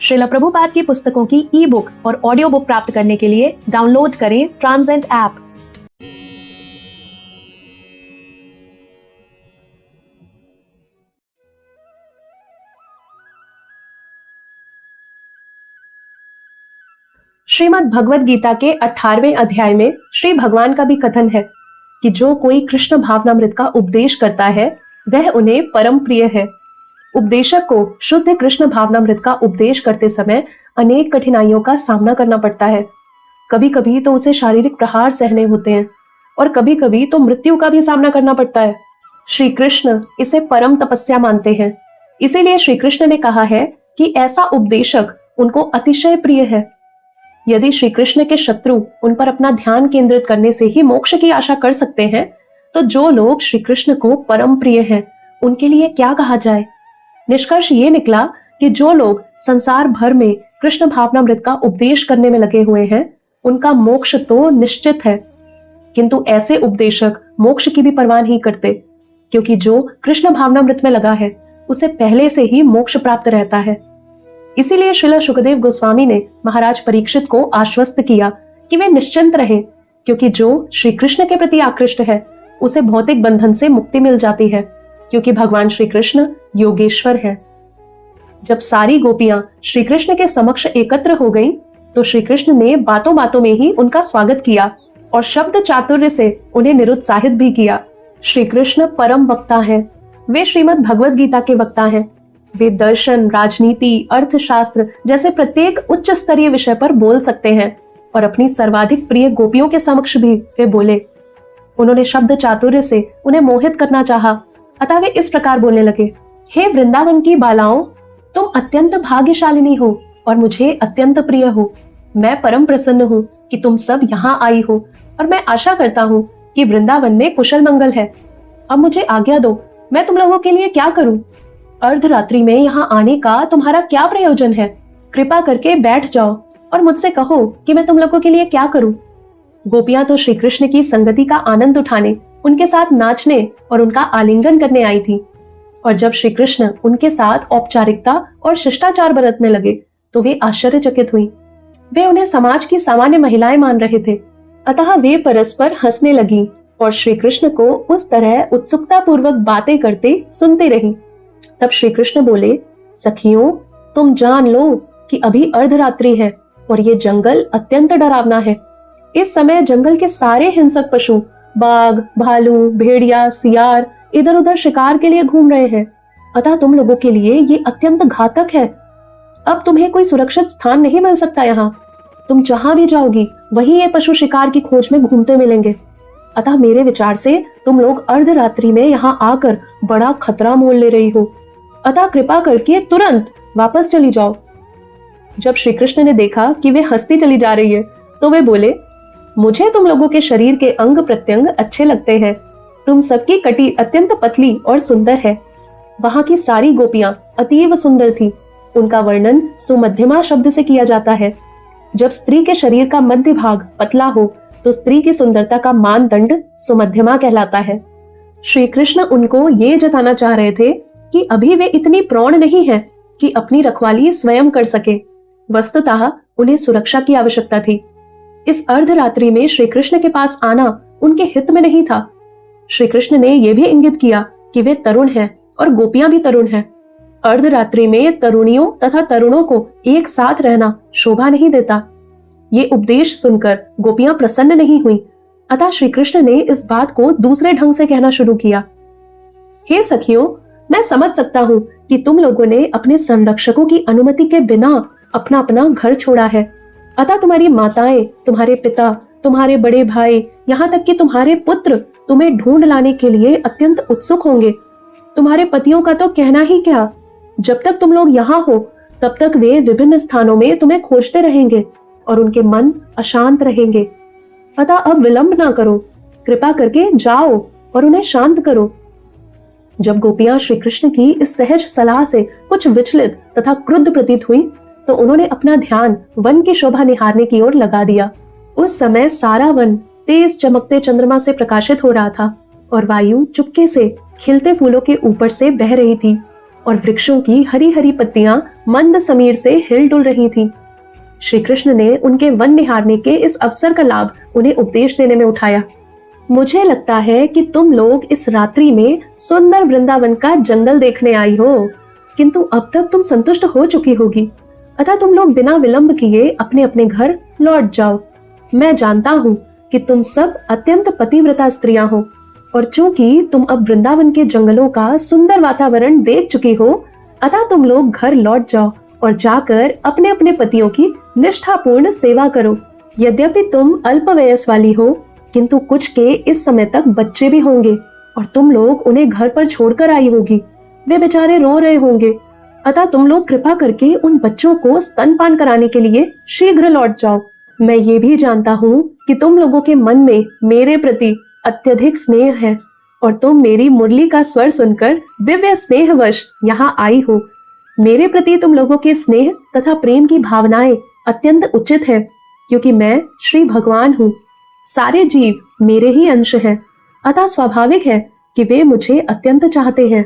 श्रील प्रभुपाद की पुस्तकों की ई बुक और ऑडियो बुक प्राप्त करने के लिए डाउनलोड करें ट्रांसेंड ऐप। श्रीमद् भगवद गीता के 18वें अध्याय में श्री भगवान का भी कथन है कि जो कोई कृष्ण भावनामृत का उपदेश करता है वह उन्हें परम प्रिय है। उपदेशक को शुद्ध कृष्ण भावनामृत का उपदेश करते समय अनेक कठिनाइयों का सामना करना पड़ता है। कभी कभी तो उसे शारीरिक प्रहार सहने होते हैं और कभी कभी तो मृत्यु का भी सामना करना पड़ता है। श्री कृष्ण इसे परम तपस्या मानते हैं। इसीलिए श्री कृष्ण ने कहा है कि ऐसा उपदेशक उनको अतिशय प्रिय है। यदि श्री कृष्ण के शत्रु उन पर अपना ध्यान केंद्रित करने से ही मोक्ष की आशा कर सकते हैं, तो जो लोग श्री कृष्ण को परम प्रिय हैं उनके लिए क्या कहा जाए। निष्कर्ष ये निकला कि जो लोग संसार भर में कृष्ण भावनामृत का उपदेश करने में लगे हुए हैं उनका मोक्ष तो निश्चित है, किंतु ऐसे उपदेशक मोक्ष की भी परवाह नहीं करते, क्योंकि जो कृष्ण भावनामृत में लगा है उसे पहले से ही मोक्ष प्राप्त रहता है। इसीलिए श्रील शुकदेव गोस्वामी ने महाराज परीक्षित को आश्वस्त किया कि वे निश्चिंत रहें, क्योंकि जो श्री कृष्ण के प्रति आकृष्ट है उसे भौतिक बंधन से मुक्ति मिल जाती है, क्योंकि भगवान श्री कृष्ण योगेश्वर है। जब सारी गोपियां श्री कृष्ण के समक्ष एकत्र हो गईं, तो श्री कृष्ण ने बातों बातों में ही उनका स्वागत किया और शब्द चातुर्य से उन्हें निरुत्साहित भी किया। श्री कृष्ण परम वक्ता हैं। वे श्रीमद् भगवद गीता के वक्ता हैं। वे दर्शन, राजनीति, अर्थशास्त्र जैसे प्रत्येक उच्च स्तरीय विषय पर बोल सकते हैं और अपनी सर्वाधिक प्रिय गोपियों के समक्ष भी वे बोले। उन्होंने शब्द चातुर्य से उन्हें मोहित करना चाहा, अतः वे इस प्रकार बोलने लगे। हे वृंदावन की बालाओं, तुम अत्यंत भाग्यशालिनी हो और मुझे अत्यंत प्रिय हो। मैं परम प्रसन्न हूँ कि तुम सब यहाँ आई हो और मैं आशा करता हूँ कि वृंदावन में कुशल मंगल है। अब मुझे आज्ञा दो, मैं तुम लोगों के लिए क्या करूँ। अर्धरात्रि में यहाँ आने का तुम्हारा क्या प्रयोजन है। कृपा करके बैठ जाओ और मुझसे कहो कि मैं तुम लोगों के लिए क्या करूँ। गोपियां तो श्री कृष्ण की संगति का आनंद उठाने, उनके साथ नाचने और उनका आलिंगन करने आई थी, और जब श्री कृष्ण उनके साथ औपचारिकता और शिष्टाचार बरतने लगे तो वे आश्चर्यचकित हुई। वे उन्हें समाज की सामान्य महिलाएं मान रहे थे, अतः वे परस्पर हंसने लगी और श्री कृष्ण को उस तरह उत्सुकता पूर्वक बातें करते सुनते रही। तब श्री कृष्ण बोले, सखियों, तुम जान लो कि अभी अर्धरात्रि है और ये जंगल अत्यंत डरावना है। इस समय जंगल के सारे हिंसक पशु, बाघ, भालू, भेड़िया, सियार इधर उधर शिकार के लिए घूम रहे हैं, अतः तुम लोगों के लिए ये अत्यंत घातक है। अब तुम्हें कोई सुरक्षित स्थान नहीं मिल सकता। यहाँ तुम जहां भी जाओगी वहीं ये पशु शिकार की खोज में घूमते मिलेंगे। अतः मेरे विचार से तुम लोग अर्धरात्रि में यहाँ आकर बड़ा खतरा मोल ले रही हो, अतः कृपा करके तुरंत वापस चली जाओ। जब श्री कृष्ण ने देखा कि वे हंसती चली जा रही है तो वे बोले, मुझे तुम लोगों के शरीर के अंग प्रत्यंग अच्छे लगते हैं। तुम सबकी कटी अत्यंत पतली और सुंदर है। वहां की सारी गोपियां अतीव सुंदर थी। उनका वर्णन सुमध्यमा शब्द से किया जाता है। जब स्त्री के शरीर का मध्य भाग पतला हो तो स्त्री की सुंदरता का मानदंड सुमध्यमा कहलाता है। श्री कृष्ण उनको ये जताना चाह रहे थे कि अभी वे इतनी प्रौढ़ नहीं है कि अपनी रखवाली स्वयं कर सके। वस्तुतः उन्हें सुरक्षा की आवश्यकता थी। इस अर्धरात्रि में श्री कृष्ण के पास आना उनके हित में नहीं था। श्री कृष्ण ने यह भी इंगित किया कि वे तरुण हैं और गोपियां भी तरुण हैं। अर्धरात्रि में तरुणियों तथा तरुणों को एक साथ रहना शोभा नहीं देता। ये उपदेश सुनकर गोपियां प्रसन्न नहीं हुई, अतः श्री कृष्ण ने इस बात को दूसरे ढंग से कहना शुरू किया। हे सखियों, मैं समझ सकता हूँ कि तुम लोगों ने अपने संरक्षकों की अनुमति के बिना अपना अपना घर छोड़ा है, अतः तुम्हारी माताएं, तुम्हारे पिता, तुम्हारे बड़े भाई, यहाँ तक कि तुम्हारे पुत्र तुम्हें ढूंढ लाने के लिए अत्यंत उत्सुक होंगे। तुम्हारे पतियों का तो कहना ही क्या। जब तक तुम लोग यहाँ हो तब तक वे विभिन्न स्थानों में तुम्हें खोजते रहेंगे और उनके मन अशांत रहेंगे। अतः अब विलंब ना करो, कृपा करके जाओ और उन्हें शांत करो। जब गोपियां श्री कृष्ण की इस सहज सलाह से कुछ विचलित तथा क्रुद्ध प्रतीत हुई तो उन्होंने अपना ध्यान वन की शोभा निहारने की ओर लगा दिया। उस समय सारा वन तेज चमकते चंद्रमा से प्रकाशित हो रहा था और वायु चुपके से खिलते फूलों के ऊपर से बह रही थी। और वृक्षों की हरी हरी पत्तियां मंद समीर से हिल डुल रही थी। श्री कृष्ण ने उनके वन निहारने के इस अवसर का लाभ उन्हें उपदेश देने में उठाया। मुझे लगता है कि तुम लोग इस रात्रि में सुंदर वृंदावन का जंगल देखने आई हो, किंतु अब तक तुम संतुष्ट हो चुकी होगी, अतः तुम लोग बिना विलंब किए अपने अपने घर लौट जाओ। मैं जानता हूँ कि तुम सब अत्यंत पतिव्रता स्त्रियां हो, और चूंकि तुम अब वृंदावन के जंगलों का सुंदर वातावरण देख चुकी हो, अतः तुम लोग घर लौट जाओ और जाकर अपने अपने पतियों की निष्ठापूर्ण सेवा करो। यद्यपि तुम अल्प वयस वाली हो, किंतु कुछ के इस समय तक बच्चे भी होंगे और तुम लोग उन्हें घर पर छोड़कर आई होगी। वे बेचारे रो रहे होंगे, अतः तुम लोग कृपा करके उन बच्चों को स्तनपान कराने के लिए शीघ्र लौट जाओ। मैं ये भी जानता हूँ कि तुम लोगों के मन में मेरे प्रति अत्यधिक स्नेह है और तुम मेरी मुरली का स्वर सुनकर दिव्य स्नेहवश यहाँ आई हो। मेरे प्रति तुम लोगों के स्नेह तथा प्रेम की भावनाएं अत्यंत उचित है, क्योंकि मैं श्री भगवान हूँ। सारे जीव मेरे ही अंश हैं, अतः स्वाभाविक है कि वे मुझे अत्यंत चाहते हैं।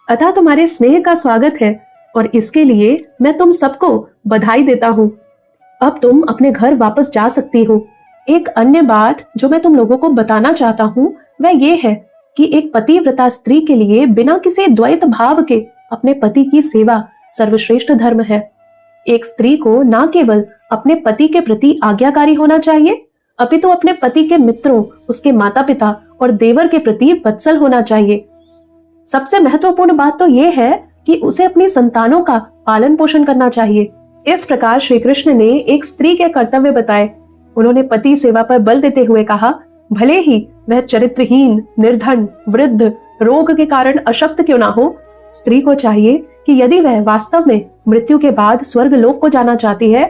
अतः तुम्हारे स्नेह का स्वागत है और इसके लिए मैं तुम सबको बधाई देता हूँ। अब तुम अपने घर वापस जा सकती हो। एक अन्य बात जो मैं तुम लोगों को बताना चाहता हूँ वह ये है कि एक पतिव्रता स्त्री के लिए बिना किसी द्वैत भाव के अपने पति की सेवा सर्वश्रेष्ठ धर्म है। एक स्त्री को न केवल अपने पति के प्रति आज्ञाकारी होना चाहिए, अपितु अपने पति के मित्रों, उसके माता पिता और देवर के प्रति वत्सल होना चाहिए। सबसे महत्वपूर्ण बात तो यह है कि उसे अपनी संतानों का पालन पोषण करना चाहिए। इस प्रकार श्री कृष्ण ने एक स्त्री के कर्तव्य बताए। उन्होंने पति सेवा पर बल देते हुए कहा, भले ही वह चरित्रहीन, निर्धन, वृद्ध, रोग के कारण अशक्त क्यों ना हो, स्त्री को चाहिए कि यदि वह वास्तव में मृत्यु के बाद स्वर्ग लोक को जाना चाहती है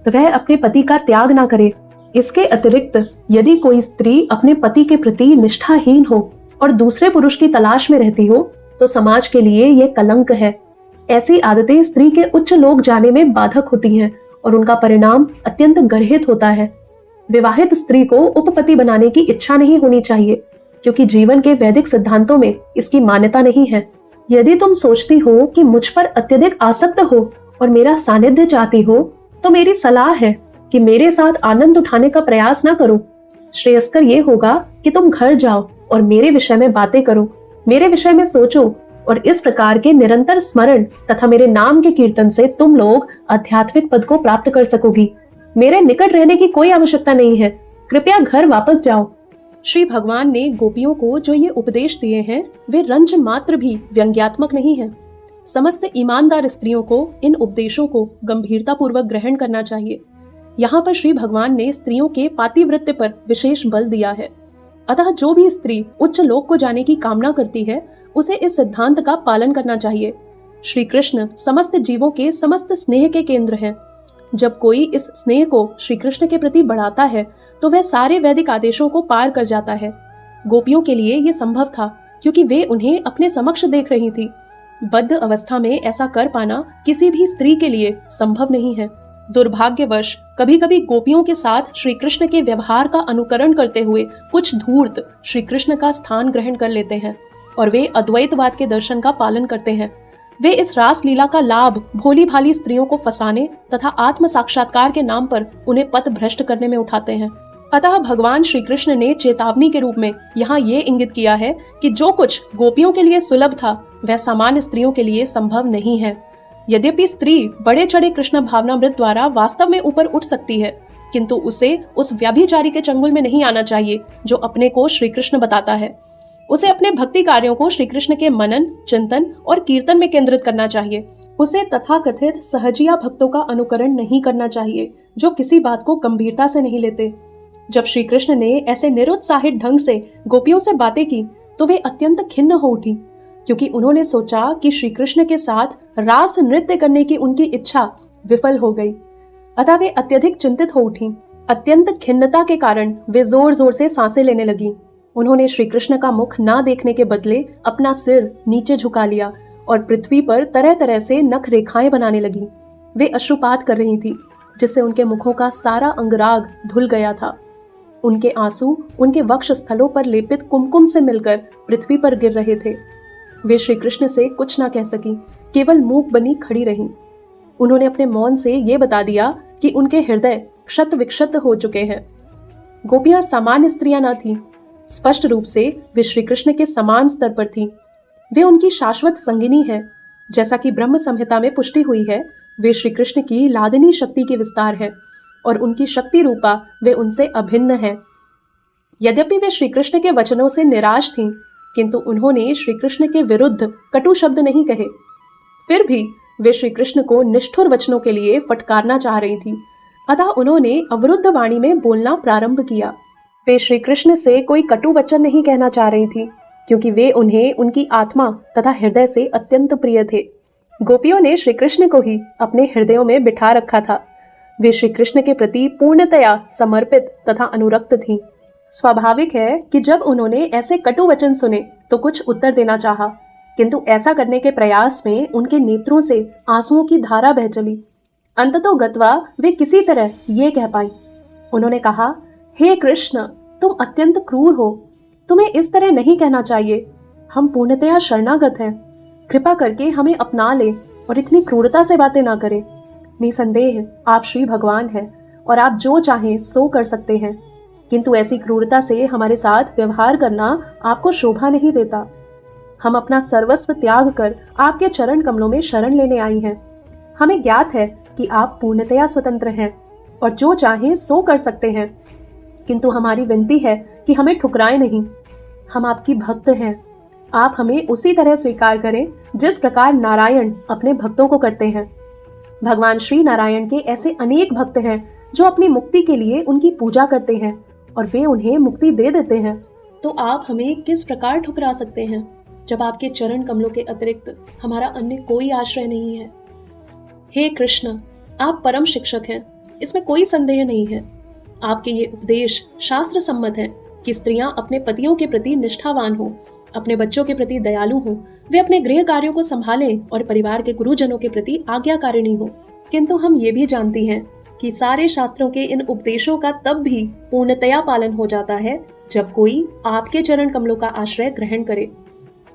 तो वह अपने पति का त्याग ना करे। इसके अतिरिक्त यदि कोई स्त्री अपने पति के प्रति निष्ठाहीन हो और दूसरे पुरुष की तलाश में रहती हो तो समाज के लिए यह कलंक है। ऐसी आदतें स्त्री के उच्च लोक जाने में बाधक होती हैं और उनका परिणाम अत्यंत गर्हित होता है। विवाहित स्त्री को उपपति बनाने की इच्छा नहीं होनी चाहिए, क्योंकि जीवन के वैदिक सिद्धांतों में इसकी मान्यता नहीं है। यदि तुम सोचती हो कि मुझ पर अत्यधिक आसक्त हो और मेरा सानिध्य चाहती हो, तो मेरी सलाह है कि मेरे साथ आनंद उठाने का प्रयास ना करो। श्रेयस्कर ये होगा कि तुम घर जाओ और मेरे विषय में बातें करो, मेरे विषय में सोचो, और इस प्रकार के निरंतर स्मरण तथा मेरे नाम के कीर्तन से तुम लोग आध्यात्मिक पद को प्राप्त कर सकोगी। मेरे निकट रहने की कोई आवश्यकता नहीं है, कृपया घर वापस जाओ। श्री भगवान ने गोपियों को जो ये उपदेश दिए हैं वे रंज मात्र भी व्यंग्यात्मक नहीं है। समस्त ईमानदार स्त्रियों को इन उपदेशों को गंभीरता पूर्वक ग्रहण करना चाहिए। यहाँ पर श्री भगवान ने स्त्रियों के पातिव्रत्य पर विशेष बल दिया है। अतः जो भी स्त्री उच्च लोक को जाने की कामना करती है उसे इस सिद्धांत का पालन करना चाहिए। श्री कृष्ण समस्त जीवों के समस्त स्नेह के केंद्र हैं। जब कोई इस स्नेह को श्री कृष्ण के प्रति बढ़ाता है तो वह सारे वैदिक आदेशों को पार कर जाता है। गोपियों के लिए यह संभव था क्योंकि वे उन्हें अपने समक्ष देख रही थी। बद्ध अवस्था में ऐसा कर पाना किसी भी स्त्री के लिए संभव नहीं है। दुर्भाग्यवश कभी कभी गोपियों के साथ श्री कृष्ण के व्यवहार का अनुकरण करते हुए कुछ धूर्त श्री कृष्ण का स्थान ग्रहण कर लेते हैं और वे अद्वैतवाद के दर्शन का पालन करते हैं। वे इस रास लीला का लाभ भोली भाली स्त्रियों को फंसाने तथा आत्म साक्षात्कार के नाम पर उन्हें पथ भ्रष्ट करने में उठाते हैं। अतः भगवान श्री कृष्ण ने चेतावनी के रूप में यहाँ ये इंगित किया है कि जो कुछ गोपियों के लिए सुलभ था वह सामान्य स्त्रियों के लिए संभव नहीं है। यद्यपि स्त्री बड़े चढ़े कृष्ण भावनामृत द्वारा वास्तव में ऊपर उठ सकती है, किंतु उसे उस व्याभिचारी के चंगुल में नहीं आना चाहिए जो अपने को श्री कृष्ण बताता है। उसे अपने भक्ति कार्यों को श्री कृष्ण के मनन, चिंतन और कीर्तन में केंद्रित करना चाहिए। उसे तथाकथित सहजिया भक्तों का अनुकरण नहीं करना चाहिए जो किसी बात को गंभीरता से नहीं लेते। जब श्री कृष्ण ने ऐसे निरुत्साहित ढंग से गोपियों से बातें की तो वे अत्यंत खिन्न हो उठी, क्योंकि उन्होंने सोचा कि श्री कृष्ण के साथ रास नृत्य करने की उनकी इच्छा विफल हो गई। अतः वे अत्यधिक चिंतित हो उठी। अत्यंत खिन्नता के कारण वे जोर जोर से सांसें लेने लगी। उन्होंने श्री कृष्ण का मुख ना देखने के बदले अपना सिर नीचे झुका लिया और पृथ्वी पर तरह तरह से नख रेखाएं बनाने लगी। वे अश्रुपात कर रही थी, जिससे उनके मुखों का सारा अंगराग धुल गया था। उनके आंसू उनके वक्ष स्थलों पर लेपित कुमकुम से मिलकर पृथ्वी पर गिर रहे थे। वे श्री कृष्ण से कुछ ना कह सकी, केवल मूक बनी खड़ी रहीं। उन्होंने अपने मौन से ये बता दिया कि उनके हृदय क्षत विक्षत हो चुके हैं। गोपियां सामान्य स्त्रियां न थीं। स्पष्ट रूप से वे श्री कृष्ण के समान स्तर पर थीं। वे उनकी शाश्वत संगिनी हैं। जैसा कि ब्रह्म संहिता में पुष्टि हुई है, वे श्री कृष्ण की लादिनी शक्ति के विस्तार है और उनकी शक्ति रूपा वे उनसे अभिन्न है। यद्यपि वे श्री कृष्ण के वचनों से निराश थीं, किंतु उन्होंने श्री कृष्ण के विरुद्ध कटु शब्द नहीं कहे। फिर भी वे श्री कृष्ण को निष्ठुर वचनों के लिए फटकारना चाह रही थी। अतः उन्होंने अवरुद्ध वाणी में बोलना प्रारंभ किया। वे श्री कृष्ण से कोई कटु वचन नहीं कहना चाह रही थी, क्योंकि वे उन्हें उनकी आत्मा तथा हृदय से अत्यंत प्रिय थे। गोपियों ने श्री कृष्ण को ही अपने हृदयों में बिठा रखा था। वे श्री कृष्ण के प्रति पूर्णतया समर्पित तथा अनुरक्त थीं। स्वाभाविक है कि जब उन्होंने ऐसे कटु वचन सुने तो कुछ उत्तर देना चाहा, किंतु ऐसा करने के प्रयास में उनके नेत्रों से आंसुओं की धारा बह चली। अंततो गत्वा वे किसी तरह ये कह पाई। उन्होंने कहा, हे कृष्ण, तुम अत्यंत क्रूर हो। तुम्हें इस तरह नहीं कहना चाहिए। हम पूर्णतया शरणागत हैं। कृपा करके हमें अपना ले और इतनी क्रूरता से बातें ना करें। निसंदेह आप श्री भगवान हैं और आप जो चाहें सो कर सकते हैं, किंतु ऐसी क्रूरता से हमारे साथ व्यवहार करना आपको शोभा नहीं देता। हम अपना सर्वस्व त्याग कर आपके चरण कमलों में शरण लेने आई हैं। हमें ज्ञात है कि आप पूर्णतया स्वतंत्र हैं और जो चाहें सो कर सकते हैं, किंतु हमारी विनती है कि हमें ठुकराएं नहीं। हम आपकी भक्त हैं। आप हमें उसी तरह स्वीकार करें जिस प्रकार नारायण अपने भक्तों को करते हैं। भगवान श्री नारायण के ऐसे अनेक भक्त हैं जो अपनी मुक्ति के लिए उनकी पूजा करते हैं और वे उन्हें मुक्ति दे देते हैं। तो आप हमें किस प्रकार ठुकरा सकते हैं जब आपके चरण कमलों के अतिरिक्त हमारा अन्य कोई आश्रय नहीं है। हे कृष्ण, आप परम शिक्षक हैं, इसमें कोई संदेह नहीं है। आपके ये उपदेश शास्त्र सम्मत है कि स्त्रियां अपने पतियों के प्रति निष्ठावान हो, अपने बच्चों के प्रति दयालु हो, वे अपने गृह कार्यों को संभालें और परिवार के गुरुजनों के प्रति आज्ञाकारिणी हो। किंतु हम ये भी जानती हैं कि सारे शास्त्रों के इन उपदेशों का तब भी पूर्णतया पालन हो जाता है जब कोई आपके चरण कमलों का आश्रय ग्रहण करे।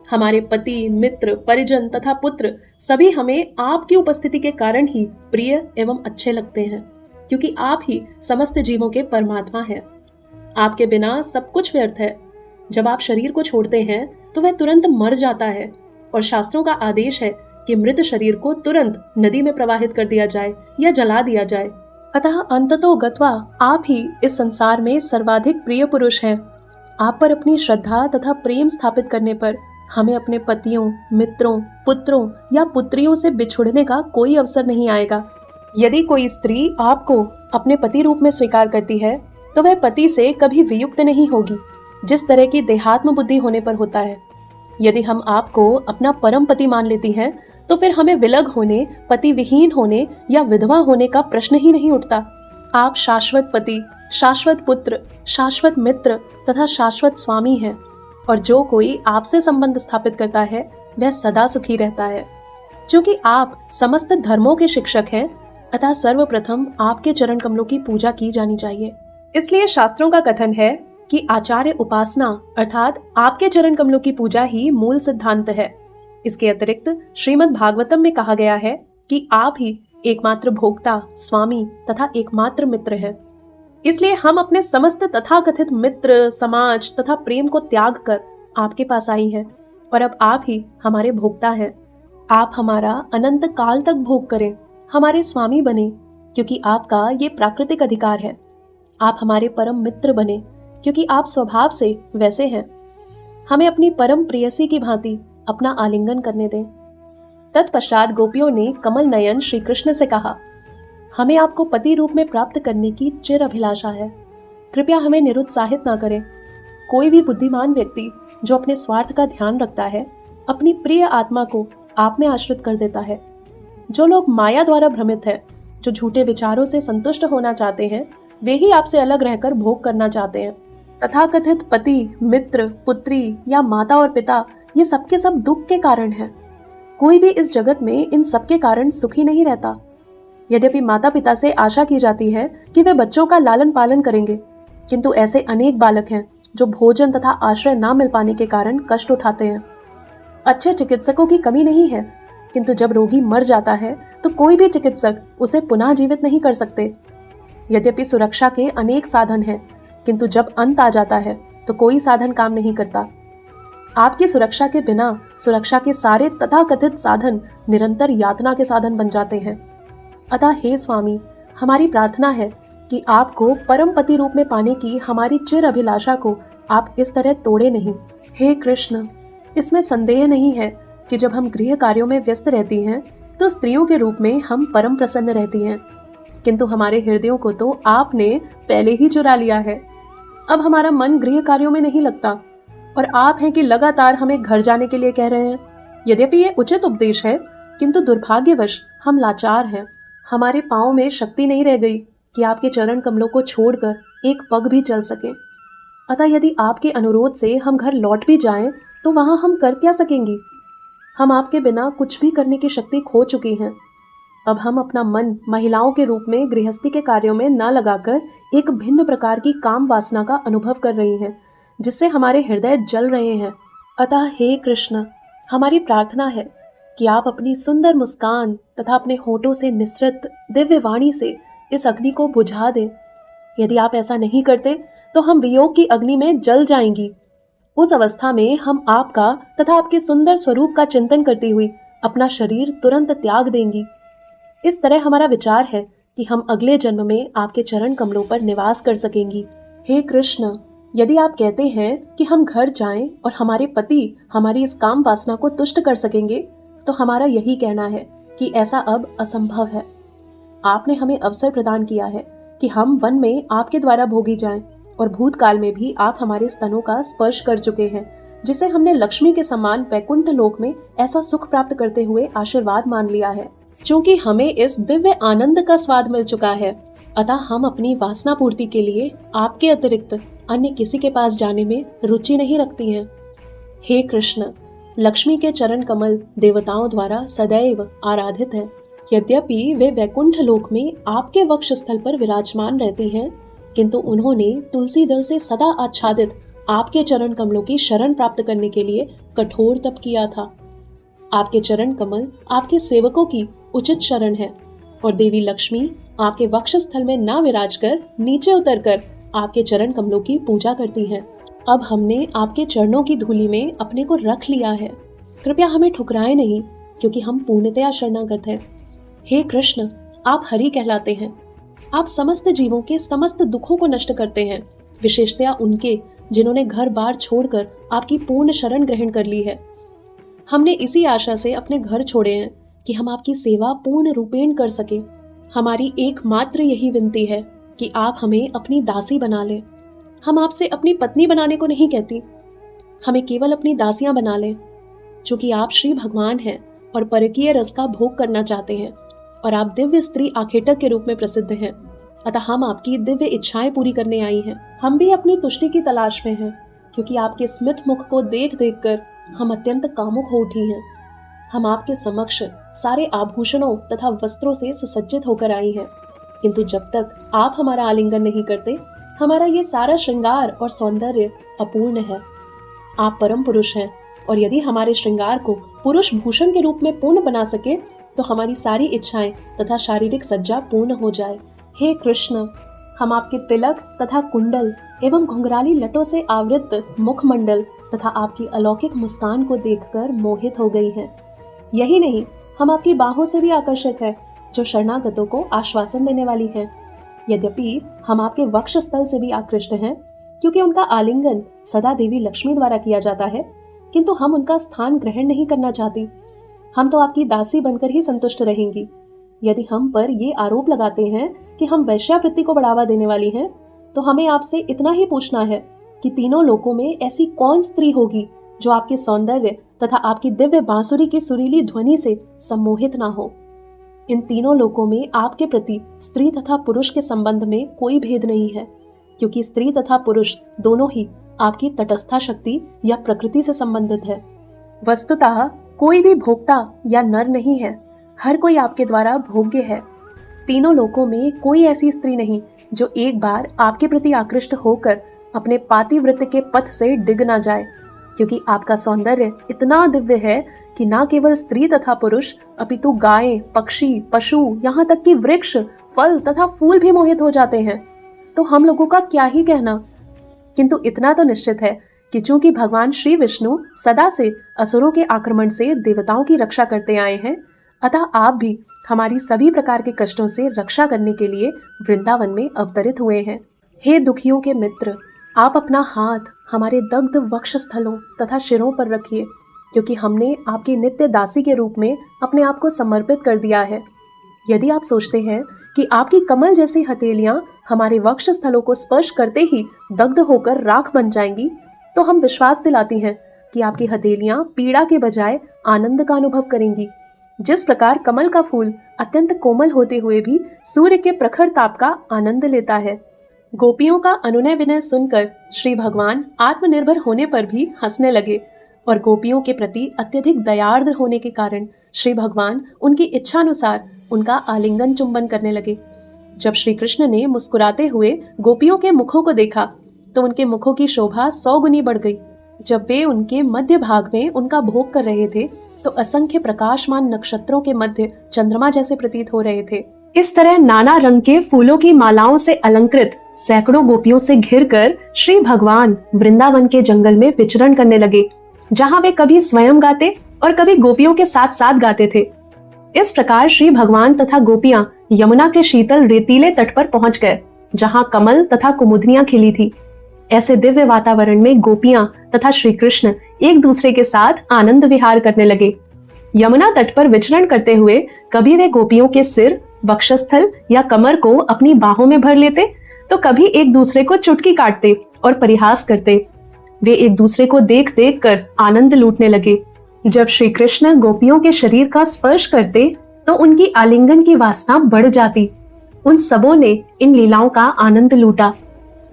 हमारे पति, मित्र, परिजन तथा पुत्र सभी हमें आपकी उपस्थिति के कारण ही प्रिय एवं अच्छे लगते हैं, क्योंकि आप ही समस्त जीवों के परमात्मा हैं। आपके बिना सब कुछ व्यर्थ है। जब आप शरीर को छोड़ते हैं तो वह तुरंत मर जाता है और शास्त्रों का आदेश है कि मृत शरीर को तुरंत नदी में प्रवाहित कर दिया जाए या जला दिया जाए। अतः अंततो गत्वा आप ही इस संसार में सर्वाधिक प्रिय पुरुष हैं। आप पर अपनी श्रद्धा तथा प्रेम स्थापित करने पर हमें अपने पतियों, मित्रों, पुत्रों या पुत्रियों से बिछुड़ने का कोई अवसर नहीं आएगा। यदि कोई स्त्री आपको अपने पति रूप में स्वीकार करती है तो वह पति से कभी वियुक्त नहीं होगी, जिस तरह की देहात्म बुद्धि होने पर होता है। यदि हम आपको अपना परम पति मान लेती हैं तो फिर हमें विलग होने, पति विहीन होने या विधवा होने का प्रश्न ही नहीं उठता। आप शाश्वत पति, शाश्वत पुत्र, शाश्वत मित्र तथा शाश्वत स्वामी हैं और जो कोई आपसे संबंध स्थापित करता है वह सदा सुखी रहता है। क्योंकि आप समस्त धर्मों के शिक्षक हैं, अतः सर्वप्रथम आपके चरण कमलों की पूजा की जानी चाहिए। इसलिए शास्त्रों का कथन है कि आचार्य उपासना अर्थात आपके चरण कमलों की पूजा ही मूल सिद्धांत है। इसके अतिरिक्त श्रीमद् भागवतम में कहा गया है कि आप ही एकमात्र भोक्ता, स्वामी तथा एकमात्र मित्र हैं। इसलिए हम अपने समस्त तथाकथित मित्र, समाज तथा प्रेम को त्याग कर आपके पास आई हैं और अब आप ही हमारे भोक्ता हैं। आप हमारा अनंत काल तक भोग करें, हमारे स्वामी बने, क्योंकि आपका ये प्राकृतिक अधिकार है। आप हमारे परम मित्र बने, क्योंकि आप स्वभाव से वैसे हैं। हमें अपनी परम प्रेयसी की भांति अपना आलिंगन करने दें। तत्पश्चात गोपियों ने कमल नयन श्री कृष्ण से कहा, हमें आपको पति रूप में प्राप्त करने की चिर अभिलाषा है। कृपया हमें निरुत्साहित न करें। कोई भी बुद्धिमान व्यक्ति जो अपने स्वार्थ का ध्यान रखता है, अपनी प्रिय आत्मा को आप में आश्रित कर देता है। जो लोग माया द्वारा भ्रमित हैं, जो झूठे विचारों से संतुष्ट होना चाहते हैं, वे ही आपसे अलग रहकर भोग करना चाहते हैं। तथाकथित पति, मित्र, पुत्री या माता और पिता ये सबके सब दुख के कारण हैं। कोई भी इस जगत में इन सबके कारण सुखी नहीं रहता। यद्यपि माता पिता से आशा की जाती है कि वे बच्चों का लालन पालन करेंगे, किंतु ऐसे अनेक बालक हैं जो भोजन तथा आश्रय न मिल पाने के कारण कष्ट उठाते हैं। अच्छे चिकित्सकों की कमी नहीं है, किंतु जब रोगी मर जाता है तो कोई भी चिकित्सक उसे पुनः जीवित नहीं कर सकते। यद्यपि सुरक्षा के अनेक साधन हैं, किंतु जब अंत आ जाता है तो कोई साधन काम नहीं करता। आपकी सुरक्षा के बिना सुरक्षा के सारे तथाकथित साधन निरंतर यातना के साधन बन जाते हैं। अतः हे स्वामी, हमारी प्रार्थना है कि आपको परम पति रूप में पाने की हमारी चिर अभिलाषा को आप इस तरह तोड़े नहीं। हे कृष्ण, इसमें संदेह नहीं है कि जब हम गृह कार्यों में व्यस्त रहती हैं तो स्त्रियों के रूप में हम परम प्रसन्न रहती हैं, किंतु हमारे हृदयों को तो आपने पहले ही चुरा लिया है। अब हमारा मन गृह कार्यों में नहीं लगता और आप हैं कि लगातार हमें घर जाने के लिए कह रहे हैं। यद्यपि ये उचित उपदेश है, किंतु दुर्भाग्यवश हम लाचार हैं। हमारे पाँव में शक्ति नहीं रह गई कि आपके चरण कमलों को छोड़कर एक पग भी चल सके। अतः यदि आपके अनुरोध से हम घर लौट भी जाएं तो वहां हम कर क्या सकेंगी? हम आपके बिना कुछ भी करने की शक्ति खो चुकी हैं। अब हम अपना मन महिलाओं के रूप में गृहस्थी के कार्यों में न लगाकर एक भिन्न प्रकार की काम वासना का अनुभव कर रही हैं, जिससे हमारे हृदय जल रहे हैं। अतः हे कृष्ण, हमारी प्रार्थना है कि आप अपनी सुंदर मुस्कान तथा अपने होठों से निसृत दिव्य वाणी से इस अग्नि को बुझा दें। यदि आप ऐसा नहीं करते तो हम वियोग की अग्नि में जल जाएंगी। उस अवस्था में हम आपका तथा आपके सुंदर स्वरूप का चिंतन करती हुई अपना शरीर तुरंत त्याग देंगी। इस तरह हमारा विचार है कि हम अगले जन्म में आपके चरण कमलों पर निवास कर सकेंगी। हे कृष्ण, यदि आप कहते हैं कि हम घर जाएं और हमारे पति हमारी इस काम वासना को तुष्ट कर सकेंगे, तो हमारा यही कहना है कि ऐसा अब असंभव है। आपने हमें अवसर प्रदान किया है कि हम वन में आपके द्वारा भोगी जाएं, और भूतकाल में भी आप हमारे स्तनों का स्पर्श कर चुके हैं, जिसे हमने लक्ष्मी के समान वैकुंठ लोक में ऐसा सुख प्राप्त करते हुए आशीर्वाद मान लिया है। क्योंकि हमें इस दिव्य आनंद का स्वाद मिल चुका है, अतः हम अपनी वासना पूर्ति के लिए आपके अतिरिक्त अन्य किसी के पास जाने में रुचि नहीं रखती हैं। हे कृष्ण, लक्ष्मी के चरण कमल देवताओं द्वारा सदैव आराधित हैं। यद्यपि वे वैकुंठ लोक में आपके वक्ष स्थल पर विराजमान रहती हैं, किंतु उन्होंने तुलसी दल से सदा आच्छादित आपके चरण कमलों की शरण प्राप्त करने के लिए कठोर तप किया था। आपके चरण कमल आपके सेवकों की उचित शरण है, और देवी लक्ष्मी आपके वक्ष स्थल में ना विराज कर नीचे उतरकर आपके चरण कमलों की पूजा करती हैं। अब हमने आपके चरणों की धूलि में अपने को रख लिया है। कृपया हमें ठुकराएं नहीं, क्योंकि हम पूर्णतया शरणागत हैं। हे कृष्ण, आप हरि कहलाते हैं। आप समस्त जीवों के समस्त दुखों को नष्ट करते हैं, विशेषतया उनके जिन्होंने घर बार छोड़कर आपकी पूर्ण शरण ग्रहण कर ली है। हमने इसी आशा से अपने घर छोड़े हैं कि हम आपकी सेवा पूर्ण रूपेण कर सके। हमारी एकमात्र यही विनती है कि आप हमें अपनी दासी बना लें। हम आपसे अपनी पत्नी बनाने को नहीं कहती, हमें केवल अपनी दासियां बना लें, क्योंकि आप श्री भगवान हैं और परकीय रस का भोग करना चाहते हैं, और आप दिव्य स्त्री आखेटक के रूप में प्रसिद्ध हैं। अतः हम आपकी दिव्य इच्छाएं पूरी करने आई हैं। हम भी अपनी तुष्टि की तलाश में हैं, क्योंकि आपके स्मित मुख को देख देख कर हम अत्यंत कामुक हो उठी हैं। हम आपके समक्ष सारे आभूषणों तथा वस्त्रों से सुसज्जित होकर आई हैं, किंतु जब तक आप हमारा आलिंगन नहीं करते, हमारा ये सारा श्रृंगार और सौंदर्य अपूर्ण है। आप परम पुरुष हैं, और यदि हमारे श्रृंगार को पुरुष भूषण के रूप में पूर्ण बना सके तो हमारी सारी इच्छाएं तथा शारीरिक सज्जा पूर्ण हो जाए। हे कृष्ण, हम आपके तिलक तथा कुंडल एवं घुंघराली लटों से आवृत मुखमंडल तथा आपकी अलौकिक मुस्कान को देखकर मोहित हो गई हैं। यही नहीं, हम आपकी बाहों से भी आकर्षित है, जो शरणागतों को आश्वासन देने वाली है। यद्यपि हम आपके वक्ष स्थल से भी आकृष्ट हैं, क्योंकि उनका आलिंगन सदा देवी लक्ष्मी द्वारा किया जाता है, किंतु हम उनका स्थान ग्रहण नहीं करना चाहती। हम तो आपकी दासी बनकर ही संतुष्ट रहेंगी। यदि हम पर ये आरोप लगाते हैं कि हम वैश्यावृत्ति को बढ़ावा देने वाली हैं, तो हमें आपसे इतना ही पूछना है कि तीनों लोकों में ऐसी कौन स्त्री होगी जो आपके सौंदर्य तथा आपकी दिव्य बांसुरी की सुरीली ध्वनि से सम्मोहित ना हो। इन तीनों लोकों में आपके प्रति स्त्री तथा पुरुष के संबंध में कोई भेद नहीं है, क्योंकि स्त्री तथा पुरुष दोनों ही आपकी तटस्था शक्ति या प्रकृति से संबंधित है। वस्तुतः कोई भी भोक्ता या नर नहीं है, हर कोई आपके द्वारा भोग्य है। तीनों लोकों में कोई ऐसी स्त्री नहीं जो एक बार आपके प्रति आकृष्ट होकर अपने पातिव्रत्य के पथ से डिग ना जाए, क्योंकि आपका सौंदर्य इतना दिव्य है कि ना केवल स्त्री तथा पुरुष अपितु गायें, पक्षी, पशु, यहाँ तक कि वृक्ष, फल तथा फूल भी मोहित हो जाते हैं। तो हम लोगों का क्या ही कहना। किंतु इतना तो निश्चित है कि चूंकि भगवान श्री विष्णु सदा से असुरों के आक्रमण से देवताओं की रक्षा करते आए हैं, अतः आप भी हमारी सभी प्रकार के कष्टों से रक्षा करने के लिए वृंदावन में अवतरित हुए हैं। हे दुखियों के मित्र, आप अपना हाथ हमारे दग्ध वक्षस्थलों तथा शिरों पर रखिए, क्योंकि हमने आपकी नित्य दासी के रूप में अपने आप को समर्पित कर दिया है। यदि आप सोचते हैं कि आपकी कमल जैसी हथेलियां हमारे वक्षस्थलों को स्पर्श करते ही दग्ध होकर राख बन जाएंगी, तो हम विश्वास दिलाती हैं कि आपकी हथेलियां पीड़ा के बजाय आनंद का अनुभव करेंगी। जिस प्रकार कमल का फूल अत्यंत कोमल होते हुए भी सूर्य के प्रखर ताप का आनंद लेता है। गोपियों का अनुनय विनय सुनकर श्री भगवान आत्मनिर्भर होने पर भी हंसने लगे और गोपियों के प्रति अत्यधिक दयार्द्र होने के कारण श्री भगवान उनकी इच्छानुसार उनका आलिंगन चुंबन करने लगे। जब श्री कृष्ण ने मुस्कुराते हुए गोपियों के मुखों को देखा तो उनके मुखों की शोभा 100 गुनी बढ़ गई। जब वे उनके मध्य भाग में उनका भोग कर रहे थे तो असंख्य प्रकाशमान नक्षत्रों के मध्य चंद्रमा जैसे प्रतीत हो रहे थे। इस तरह नाना रंग के फूलों की मालाओं से अलंकृत सैकड़ों गोपियों से घिरकर श्री भगवान वृंदावन के जंगल में विचरण करने लगे, जहां वे कभी स्वयं गाते और कभी गोपियों के साथ साथ गाते थे। इस प्रकार श्री भगवान तथा गोपियां यमुना के शीतल रेतीले तट पर पहुंच गए, जहां कमल तथा कुमुदनियां खिली थी। ऐसे दिव्य वातावरण में गोपियां तथा श्री कृष्ण एक दूसरे के साथ आनंद विहार करने लगे। यमुना तट पर विचरण करते हुए कभी वे गोपियों के सिर, वक्षस्थल या कमर को अपनी बाहों में भर लेते, तो कभी एक दूसरे को चुटकी काटते और परिहास करते। वे एक दूसरे को देख देख कर आनंद लूटने लगे। जब श्री कृष्ण गोपियों के शरीर का स्पर्श करते तो उनकी आलिंगन की वासना बढ़ जाती। उन सबों ने इन लीलाओं का आनंद लूटा।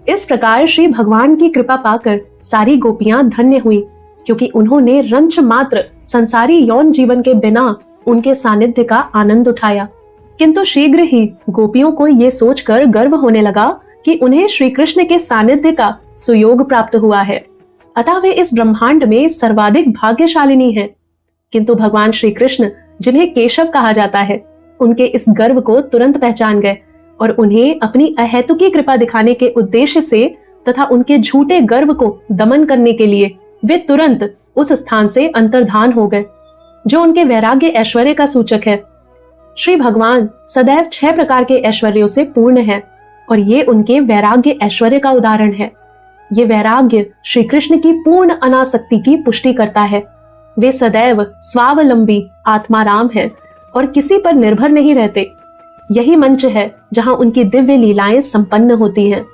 इस प्रकार श्री भगवान की कृपा पाकर सारी गोपियां धन्य हुई, क्योंकि उन्होंने रंच मात्र संसारी यौन जीवन के बिना उनके सानिध्य का आनंद उठाया। किंतु शीघ्र ही गोपियों को ये सोचकर गर्व होने लगा कि उन्हें श्री कृष्ण के सानिध्य का सुयोग प्राप्त हुआ है, अतः वे इस ब्रह्मांड में सर्वाधिक भाग्यशालिनी हैं। किंतु भगवान श्री कृष्ण, जिन्हें केशव कहा जाता है, उनके इस गर्व को तुरंत पहचान गए और उन्हें अपनी अहेतुकी कृपा दिखाने के उद्देश्य से तथा उनके झूठे गर्व को दमन करने के लिए वे तुरंत उस स्थान से अंतर्धान हो गए, जो उनके वैराग्य ऐश्वर्य का सूचक है। श्री भगवान सदैव 6 प्रकार के ऐश्वर्यों से पूर्ण है और ये उनके वैराग्य ऐश्वर्य का उदाहरण है। ये वैराग्य श्री कृष्ण की पूर्ण अनासक्ति की पुष्टि करता है। वे सदैव स्वावलंबी आत्माराम हैं और किसी पर निर्भर नहीं रहते। यही मंच है जहां उनकी दिव्य लीलाएं संपन्न होती हैं।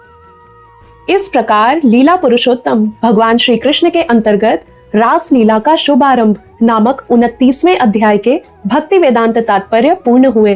इस प्रकार लीला पुरुषोत्तम भगवान श्री कृष्ण के अंतर्गत रास लीला का शुभारंभ नामक 29वें अध्याय के भक्ति वेदांत तात्पर्य पूर्ण हुए।